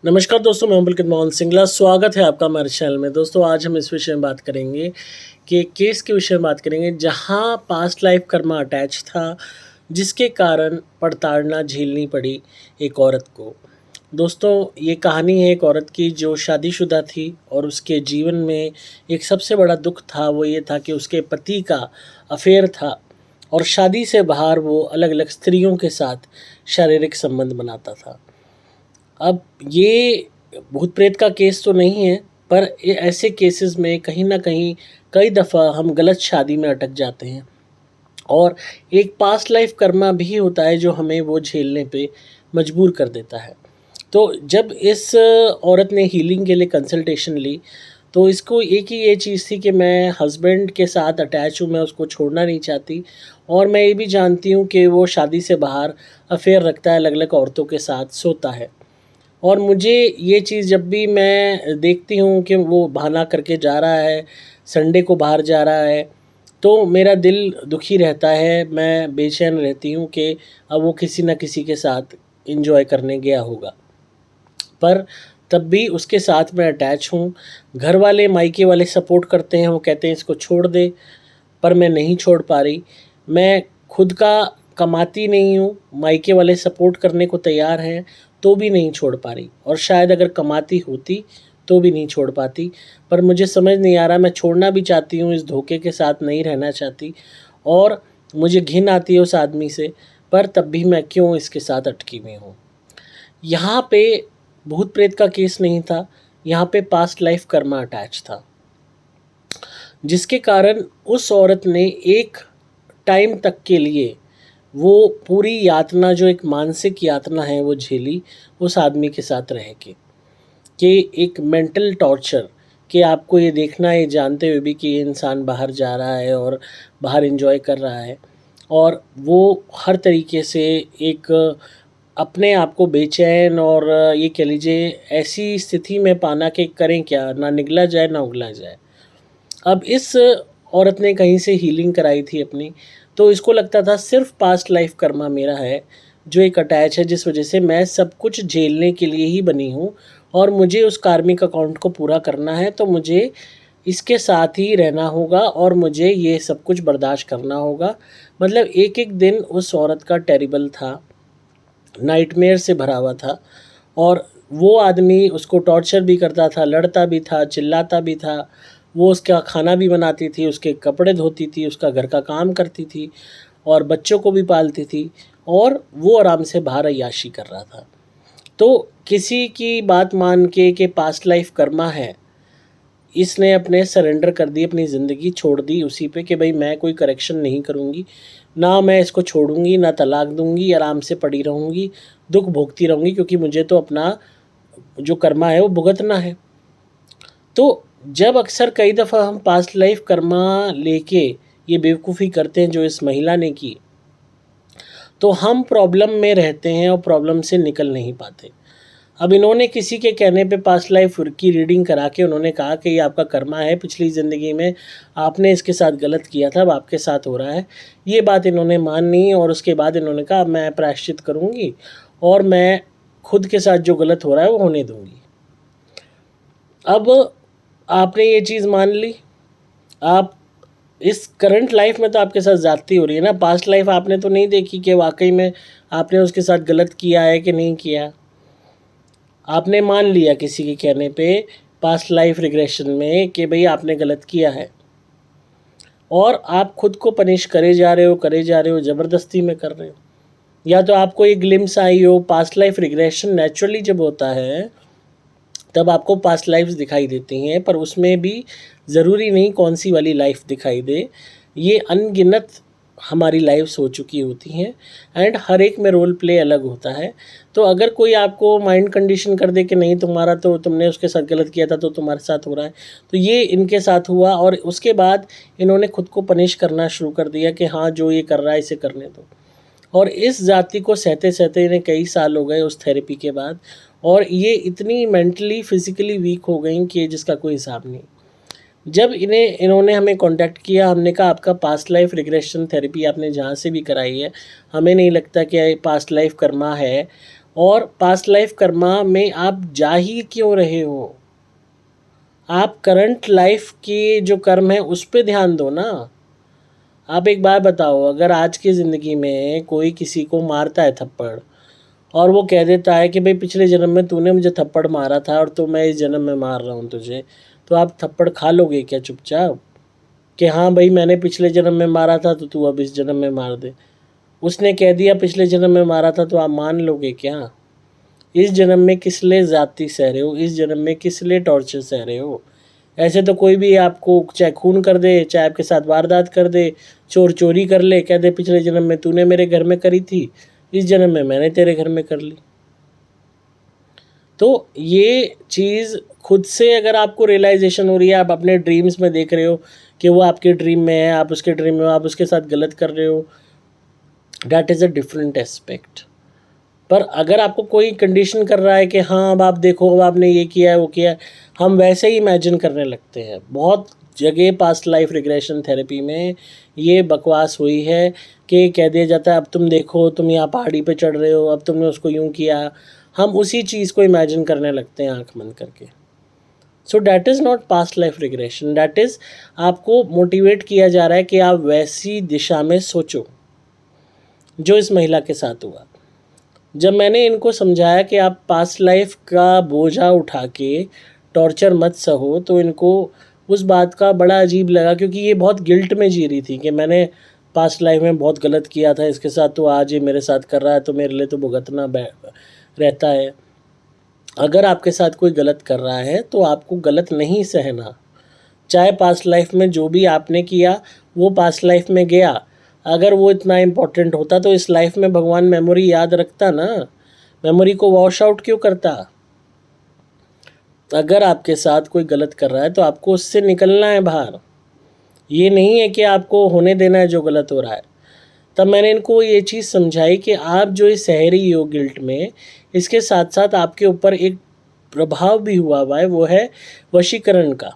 नमस्कार दोस्तों, मैं हूं पुलकित मोहन सिंगला। स्वागत है आपका हमारे चैनल में। दोस्तों, आज हम इस विषय में बात करेंगे कि केस के विषय में बात करेंगे जहां पास्ट लाइफ कर्मा अटैच था, जिसके कारण प्रताड़ना झेलनी पड़ी एक औरत को। दोस्तों, ये कहानी है एक औरत की जो शादीशुदा थी और उसके जीवन में एक सबसे बड़ा दुख था। वो ये था कि उसके पति का अफेयर था और शादी से बाहर वो अलग अलग स्त्रियों के साथ शारीरिक संबंध बनाता था। अब ये भूत प्रेत का केस तो नहीं है, पर ऐसे केसेस में कहीं ना कहीं कई दफ़ा हम गलत शादी में अटक जाते हैं और एक पास्ट लाइफ कर्मा भी होता है जो हमें वो झेलने पे मजबूर कर देता है। तो जब इस औरत ने हीलिंग के लिए कंसल्टेशन ली, तो इसको एक ही ये चीज़ थी कि मैं हस्बैंड के साथ अटैच हूँ, मैं उसको छोड़ना नहीं चाहती और मैं ये भी जानती हूँ कि वो शादी से बाहर अफेयर रखता है, अलग अलग औरतों के साथ सोता है। और मुझे ये चीज़ जब भी मैं देखती हूँ कि वो बहाना करके जा रहा है, संडे को बाहर जा रहा है, तो मेरा दिल दुखी रहता है। मैं बेचैन रहती हूँ कि अब वो किसी न किसी के साथ एंजॉय करने गया होगा। पर तब भी उसके साथ मैं अटैच हूँ। घर वाले, मायके वाले सपोर्ट करते हैं, वो कहते हैं इसको छोड़ दे, पर मैं नहीं छोड़ पा रही। मैं खुद का कमाती नहीं हूँ, मायके वाले सपोर्ट करने को तैयार हैं, तो भी नहीं छोड़ पा रही। और शायद अगर कमाती होती तो भी नहीं छोड़ पाती। पर मुझे समझ नहीं आ रहा, मैं छोड़ना भी चाहती हूँ, इस धोखे के साथ नहीं रहना चाहती और मुझे घिन आती है उस आदमी से, पर तब भी मैं क्यों इसके साथ अटकी हुई हूँ। यहाँ पे भूत प्रेत का केस नहीं था, यहाँ पे पास्ट लाइफ कर्मा अटैच था, जिसके कारण उस औरत ने एक टाइम तक के लिए वो पूरी यातना, जो एक मानसिक यातना है, वो झेली उस आदमी के साथ रह के। कि एक मेंटल टॉर्चर, कि आपको ये देखना है, ये जानते हुए भी कि ये इंसान बाहर जा रहा है और बाहर एंजॉय कर रहा है, और वो हर तरीके से एक अपने आप को बेचैन और ये कह लीजिए ऐसी स्थिति में पाना कि करें क्या, ना निगला जाए ना उगला जाए। अब इस औरत ने कहीं से हीलिंग कराई थी अपनी, तो इसको लगता था सिर्फ पास्ट लाइफ कर्मा मेरा है जो एक अटैच है, जिस वजह से मैं सब कुछ झेलने के लिए ही बनी हूँ और मुझे उस कार्मिक अकाउंट को पूरा करना है, तो मुझे इसके साथ ही रहना होगा और मुझे ये सब कुछ बर्दाश्त करना होगा। मतलब एक एक दिन उस औरत का टेरिबल था, नाइटमेयर से भरा हुआ था और वो आदमी उसको टॉर्चर भी करता था, लड़ता भी था, चिल्लाता भी था। वो उसका खाना भी बनाती थी, उसके कपड़े धोती थी, उसका घर का काम करती थी और बच्चों को भी पालती थी, और वो आराम से बाहर अय्याशी कर रहा था। तो किसी की बात मान के कि पास्ट लाइफ कर्मा है, इसने अपने सरेंडर कर दी, अपनी ज़िंदगी छोड़ दी उसी पे कि भाई मैं कोई करेक्शन नहीं करूँगी, ना मैं इसको छोड़ूंगी, ना तलाक दूंगी, आराम से पड़ी रहूँगी, दुख भोगती रहूँगी, क्योंकि मुझे तो अपना जो कर्मा है वो भुगतना है। तो जब अक्सर कई दफ़ा हम पास्ट लाइफ कर्मा लेके ये बेवकूफ़ी करते हैं जो इस महिला ने की, तो हम प्रॉब्लम में रहते हैं और प्रॉब्लम से निकल नहीं पाते। अब इन्होंने किसी के कहने पे पास्ट लाइफ की रीडिंग करा के उन्होंने कहा कि ये आपका कर्मा है, पिछली ज़िंदगी में आपने इसके साथ गलत किया था, अब आपके साथ हो रहा है। ये बात इन्होंने मान ली और उसके बाद इन्होंने कहा मैं प्रायश्चित करूँगी और मैं खुद के साथ जो गलत हो रहा है वो होने दूँगी। अब आपने ये चीज़ मान ली, आप इस करंट लाइफ में तो आपके साथ ज़्यादती हो रही है ना, पास्ट लाइफ आपने तो नहीं देखी कि वाकई में आपने उसके साथ गलत किया है कि नहीं किया। आपने मान लिया किसी के कहने पे पास्ट लाइफ रिग्रेशन में कि भाई आपने गलत किया है, और आप खुद को पनिश करे जा रहे हो, ज़बरदस्ती में कर रहे हो। या तो आपको एक ग्लिम्स आई हो, पास्ट लाइफ रिग्रेशन नेचुरली जब होता है तब आपको पास्ट लाइफ्स दिखाई देती हैं, पर उसमें भी ज़रूरी नहीं कौन सी वाली लाइफ दिखाई दे। ये अनगिनत हमारी लाइफ्स हो चुकी होती हैं एंड हर एक में रोल प्ले अलग होता है। तो अगर कोई आपको माइंड कंडीशन कर दे कि नहीं तुम्हारा तो, तुमने उसके साथ गलत किया था तो तुम्हारे साथ हो रहा है, तो ये इनके साथ हुआ और उसके बाद इन्होंने खुद को पनिश करना शुरू कर दिया कि हाँ जो ये कर रहा है इसे करने दो। और इस जाति को सहते सहते इन्हें कई साल हो गए उस थेरेपी के बाद, और ये इतनी मेंटली फिज़िकली वीक हो गई कि जिसका कोई हिसाब नहीं। जब इन्होंने हमें कांटेक्ट किया, हमने कहा आपका पास्ट लाइफ रिग्रेशन थेरेपी आपने जहाँ से भी कराई है, हमें नहीं लगता कि पास्ट लाइफ कर्मा है और पास्ट लाइफ कर्मा में आप जा ही क्यों रहे हो? आप करंट लाइफ की जो कर्म है उस पे ध्यान दो ना। आप एक बात बताओ, अगर आज की ज़िंदगी में कोई किसी को मारता है थप्पड़ और वो कह देता है कि भाई पिछले जन्म में तूने मुझे थप्पड़ मारा था और तो मैं इस जन्म में मार रहा हूँ तुझे, तो आप थप्पड़ खा लोगे क्या चुपचाप कि हाँ भाई मैंने पिछले जन्म में मारा था तो तू अब इस जन्म में मार दे? उसने कह दिया पिछले जन्म में मारा था तो आप मान लोगे क्या? इस जन्म में किस लिए ज़्यादती सह रहे हो? इस जन्म में किस लिए टॉर्चर सह रहे हो? ऐसे तो कोई भी आपको चाहे खून कर दे, चाहे आपके साथ वारदात कर दे, चोर चोरी कर ले, कह दे पिछले जन्म में तूने मेरे घर में करी थी, इस जन्म में मैंने तेरे घर में कर ली। तो ये चीज़ खुद से अगर आपको रियलाइजेशन हो रही है, आप अपने ड्रीम्स में देख रहे हो कि वो आपके ड्रीम में है, आप उसके ड्रीम में हो, आप उसके साथ गलत कर रहे हो, that is a different aspect. पर अगर आपको कोई कंडीशन कर रहा है कि हाँ अब आप देखो, अब आपने ये किया है वो किया है, हम वैसे ही इमेजिन करने लगते हैं। बहुत जगह पास्ट लाइफ रिग्रेशन थेरेपी में ये बकवास हुई है कि कह दिया जाता है अब तुम देखो, तुम यहाँ पहाड़ी पे चढ़ रहे हो, अब तुमने उसको यूँ किया। हम उसी चीज़ को इमेजिन करने लगते हैं आँख बंद करके। So that is not past life regression, that is आपको मोटिवेट किया जा रहा है कि आप वैसी दिशा में सोचो जो इस महिला के साथ हुआ। जब मैंने इनको समझाया कि आप पास्ट लाइफ का बोझा उठा के टॉर्चर मत सहो, तो इनको उस बात का बड़ा अजीब लगा, क्योंकि ये बहुत गिल्ट में जी रही थी कि मैंने पास्ट लाइफ में बहुत गलत किया था इसके साथ, तो आज ये मेरे साथ कर रहा है तो मेरे लिए तो भुगतना रहता है। अगर आपके साथ कोई गलत कर रहा है तो आपको गलत नहीं सहना। चाहे पास्ट लाइफ में जो भी आपने किया वो पास्ट लाइफ में गया, अगर वो इतना इम्पोर्टेंट होता तो इस लाइफ में भगवान मेमोरी याद रखता ना, मेमोरी को वॉश आउट क्यों करता? अगर आपके साथ कोई गलत कर रहा है तो आपको उससे निकलना है बाहर, ये नहीं है कि आपको होने देना है जो गलत हो रहा है। तब मैंने इनको ये चीज़ समझाई कि आप जो इस सह रही हो गिल्ट में, इसके साथ साथ आपके ऊपर एक प्रभाव भी हुआ है, वो है वशीकरण का,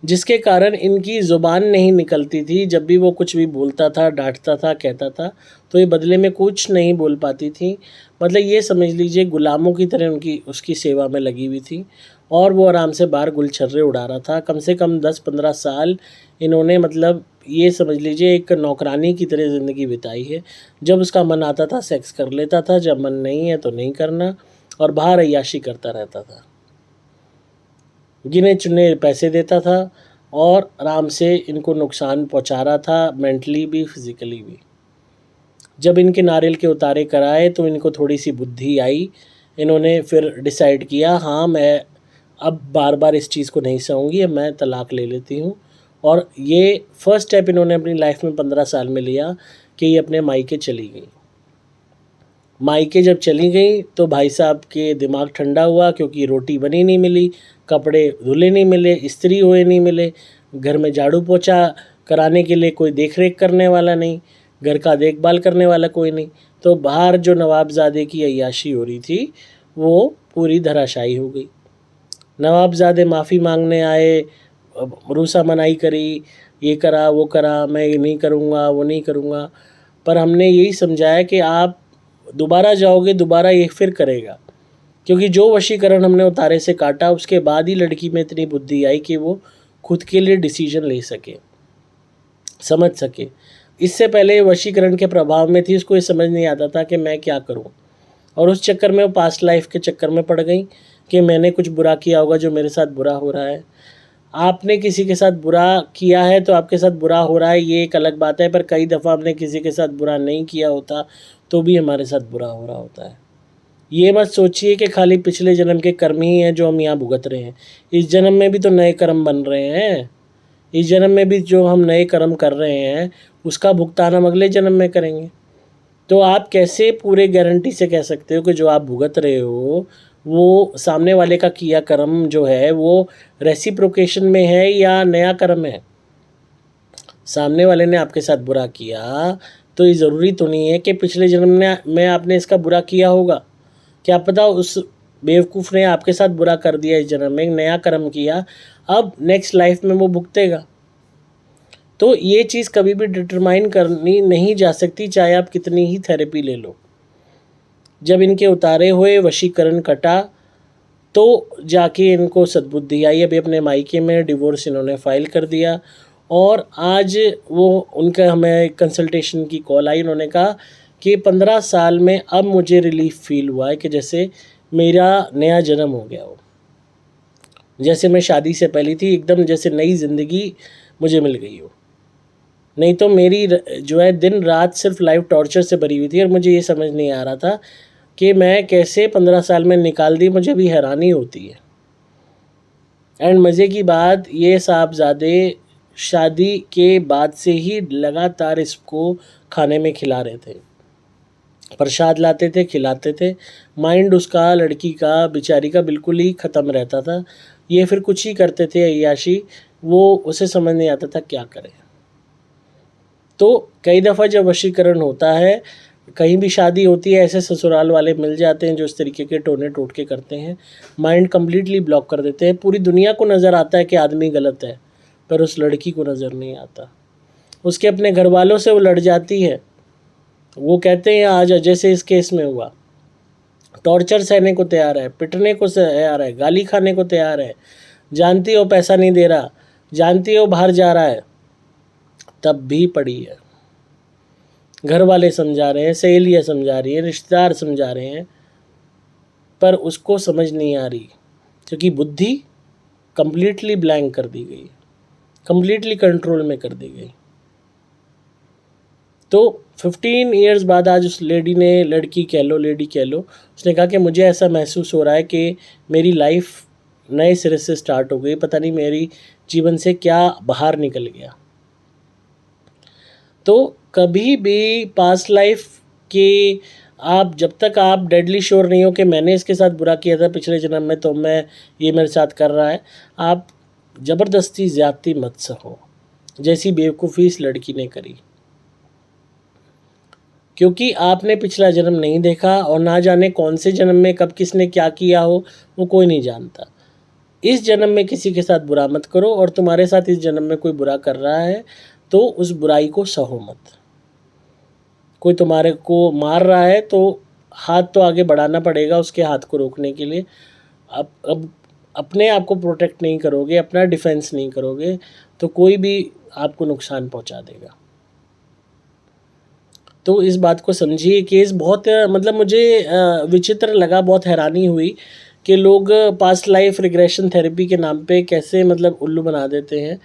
जिसके कारण इनकी ज़ुबान नहीं निकलती थी। जब भी वो कुछ भी बोलता था, डांटता था, कहता था, तो ये बदले में कुछ नहीं बोल पाती थी। मतलब ये समझ लीजिए गुलामों की तरह उनकी उसकी सेवा में लगी हुई थी और वो आराम से बाहर गुलछर्रे उड़ा रहा था। कम से कम 10-15 साल इन्होंने, मतलब ये समझ लीजिए एक नौकरानी की तरह ज़िंदगी बिताई है। जब उसका मन आता था सेक्स कर लेता था, जब मन नहीं है तो नहीं करना, और बाहर अय्याशी करता रहता था। गिने चुने पैसे देता था और आराम से इनको नुकसान पहुंचा रहा था, मेंटली भी फिज़िकली भी। जब इनके नारियल के उतारे कराए तो इनको थोड़ी सी बुद्धि आई। इन्होंने फिर डिसाइड किया, हाँ मैं अब बार बार इस चीज़ को नहीं सहूँगी, अब मैं तलाक ले लेती हूँ। और ये फर्स्ट स्टेप इन्होंने अपनी लाइफ में 15 साल में लिया कि ये अपने मायके चली गई। मायके जब चली गई तो भाई साहब के दिमाग ठंडा हुआ, क्योंकि रोटी बनी नहीं मिली, कपड़े धुले नहीं मिले, इस्त्री हुए नहीं मिले, घर में झाड़ू पोछा कराने के लिए कोई देख रेख करने वाला नहीं, घर का देखभाल करने वाला कोई नहीं। तो बाहर जो नवाबजादे की अय्याशी हो रही थी वो पूरी धराशायी हो गई। नवाबजादे माफ़ी मांगने आए, रूसा मनाई करी, ये करा वो करा, मैं ये नहीं करूँगा वो नहीं करूँगा। पर हमने यही समझाया कि आप दोबारा जाओगे, दोबारा ये फिर करेगा, क्योंकि जो वशीकरण हमने उतारे से काटा उसके बाद ही लड़की में इतनी बुद्धि आई कि वो खुद के लिए डिसीजन ले सके, समझ सके। इससे पहले वशीकरण के प्रभाव में थी, उसको ये समझ नहीं आता था कि मैं क्या करूं, और उस चक्कर में वो पास्ट लाइफ के चक्कर में पड़ गई कि मैंने कुछ बुरा किया होगा जो मेरे साथ बुरा हो रहा है। आपने किसी के साथ बुरा किया है तो आपके साथ बुरा हो रहा है, ये एक अलग बात है। पर कई दफ़ा हमने किसी के साथ बुरा नहीं किया होता तो भी हमारे साथ बुरा हो रहा होता है। ये मत सोचिए कि खाली पिछले जन्म के कर्म ही हैं जो हम यहाँ भुगत रहे हैं, इस जन्म में भी तो नए कर्म बन रहे हैं। इस जन्म में भी जो हम नए कर्म कर रहे हैं उसका भुगतान हम अगले जन्म में करेंगे। तो आप कैसे पूरे गारंटी से कह सकते हो कि जो आप भुगत रहे हो वो सामने वाले का किया कर्म जो है वो रेसिप्रोकेशन में है या नया कर्म है? सामने वाले ने आपके साथ बुरा किया तो ये ज़रूरी तो नहीं है कि पिछले जन्म में आपने इसका बुरा किया होगा। क्या पता उस बेवकूफ़ ने आपके साथ बुरा कर दिया, इस जन्म में नया कर्म किया, अब नेक्स्ट लाइफ में वो भुगतेगा। तो ये चीज़ कभी भी डिटरमाइन करनी नहीं जा सकती, चाहे आप कितनी ही थेरेपी ले लो। जब इनके उतारे हुए वशीकरण कटा तो जाके इनको सद्बुद्धि आई। अभी अपने मायके में डिवोर्स इन्होंने फाइल कर दिया और आज वो उनका हमें कंसल्टेशन की कॉल आई। उन्होंने कहा कि 15 साल में अब मुझे रिलीफ फील हुआ है कि जैसे मेरा नया जन्म हो गया हो, जैसे मैं शादी से पहले थी, एकदम जैसे नई ज़िंदगी मुझे मिल गई हो। नहीं तो मेरी जो है दिन रात सिर्फ लाइफ टॉर्चर से भरी हुई थी और मुझे ये समझ नहीं आ रहा था कि मैं कैसे 15 साल में निकाल दी। मुझे भी हैरानी होती है। एंड मज़े की बात, ये साहबजादे शादी के बाद से ही लगातार इसको खाने में खिला रहे थे, प्रसाद लाते थे, खिलाते थे। माइंड उसका, लड़की का, बेचारी का बिल्कुल ही ख़त्म रहता था। ये फिर कुछ ही करते थे अय्याशी, वो उसे समझ नहीं आता था क्या करे। तो कई दफ़ा जब वशीकरण होता है, कहीं भी शादी होती है, ऐसे ससुराल वाले मिल जाते हैं जो इस तरीके के टोने टोटके करते हैं, माइंड कम्प्लीटली ब्लॉक कर देते हैं। पूरी दुनिया को नज़र आता है कि आदमी गलत है, पर उस लड़की को नज़र नहीं आता। उसके अपने घर वालों से वो लड़ जाती है। वो कहते हैं आज जैसे इस केस में हुआ, टॉर्चर सहने को तैयार है, पिटने को तैयार है, गाली खाने को तैयार है, जानती हो पैसा नहीं दे रहा, जानती हो बाहर जा रहा है, तब भी पड़ी है। घर वाले समझा रहे हैं, सहेलियाँ समझा रही हैं, रिश्तेदार समझा रहे हैं, पर उसको समझ नहीं आ रही क्योंकि बुद्धि कम्प्लीटली ब्लैंक कर दी गई, कम्प्लीटली कंट्रोल में कर दी गई। तो 15 इयर्स बाद आज उस लेडी ने, लड़की कह लो, लेडी कह लो, उसने कहा कि मुझे ऐसा महसूस हो रहा है कि मेरी लाइफ नए सिरे से स्टार्ट हो गई, पता नहीं मेरी जीवन से क्या बाहर निकल गया। तो कभी भी पास्ट लाइफ के आप जब तक आप डेडली श्योर नहीं हो कि मैंने इसके साथ बुरा किया था पिछले जन्म में, तो मैं ये मेरे साथ कर रहा है, आप ज़बरदस्ती ज़्यादती मत सहो जैसी बेवकूफ़ी इस लड़की ने करी। क्योंकि आपने पिछला जन्म नहीं देखा और ना जाने कौन से जन्म में कब किसने क्या किया हो, वो कोई नहीं जानता। इस जन्म में किसी के साथ बुरा मत करो और तुम्हारे साथ इस जन्म में कोई बुरा कर रहा है तो उस बुराई को सहो मत। कोई तुम्हारे को मार रहा है तो हाथ तो आगे बढ़ाना पड़ेगा उसके हाथ को रोकने के लिए। अब अपने आप को प्रोटेक्ट नहीं करोगे, अपना डिफेंस नहीं करोगे, तो कोई भी आपको नुकसान पहुंचा देगा। तो इस बात को समझिए। केस बहुत मतलब मुझे विचित्र लगा, बहुत हैरानी हुई कि लोग पास्ट लाइफ रिग्रेशन थेरेपी के नाम पे कैसे मतलब उल्लू बना देते हैं।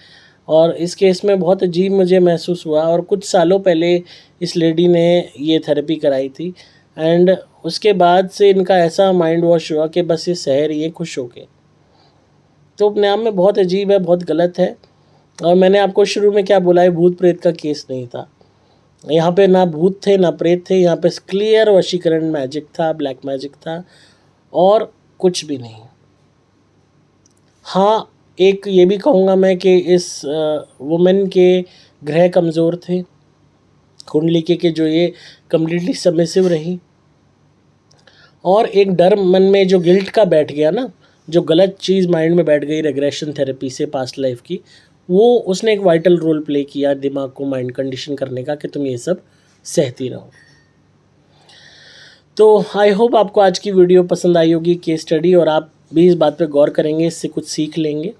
और इस केस में बहुत अजीब मुझे महसूस हुआ। और कुछ सालों पहले इस लेडी ने ये थेरेपी कराई थी एंड उसके बाद से इनका ऐसा माइंड वॉश हुआ कि बस ये सह रही है खुश होके। तो अपने आप में बहुत अजीब है, बहुत गलत है। और मैंने आपको शुरू में क्या बोला है, भूत प्रेत का केस नहीं था यहाँ पे, ना भूत थे ना प्रेत थे, यहाँ पे क्लियर वशीकरण मैजिक था, ब्लैक मैजिक था और कुछ भी नहीं। हाँ, एक ये भी कहूँगा मैं कि इस वुमेन के ग्रह कमज़ोर थे, कुंडली के जो ये कम्प्लीटली सबमिसिव रही। और एक डर मन में जो गिल्ट का बैठ गया ना, जो गलत चीज़ माइंड में बैठ गई रेग्रेशन थेरेपी से पास्ट लाइफ की, वो उसने एक वाइटल रोल प्ले किया दिमाग को माइंड कंडीशन करने का कि तुम ये सब सहती रहो। तो आई होप आपको आज की वीडियो पसंद आई होगी, केस स्टडी, और आप भी इस बात पे गौर करेंगे, इससे कुछ सीख लेंगे।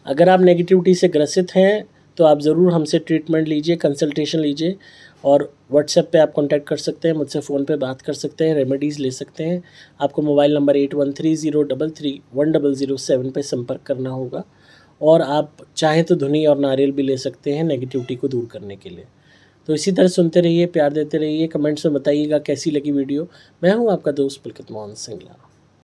अगर आप नेगेटिविटी से ग्रसित हैं तो आप ज़रूर हमसे ट्रीटमेंट लीजिए, कंसल्टेशन लीजिए। और व्हाट्सएप पे आप कांटेक्ट कर सकते हैं, मुझसे फ़ोन पे बात कर सकते हैं, रेमेडीज़ ले सकते हैं। आपको मोबाइल नंबर 8130331007 पे संपर्क करना होगा। और आप चाहें तो धुनी और नारियल भी ले सकते हैं नेगेटिविटी को दूर करने के लिए। तो इसी तरह सुनते रहिए, प्यार देते रहिए, कमेंट्स में बताइएगा कैसी लगी वीडियो। मैं हूँ आपका दोस्त पुलकित मोहन सिंगला।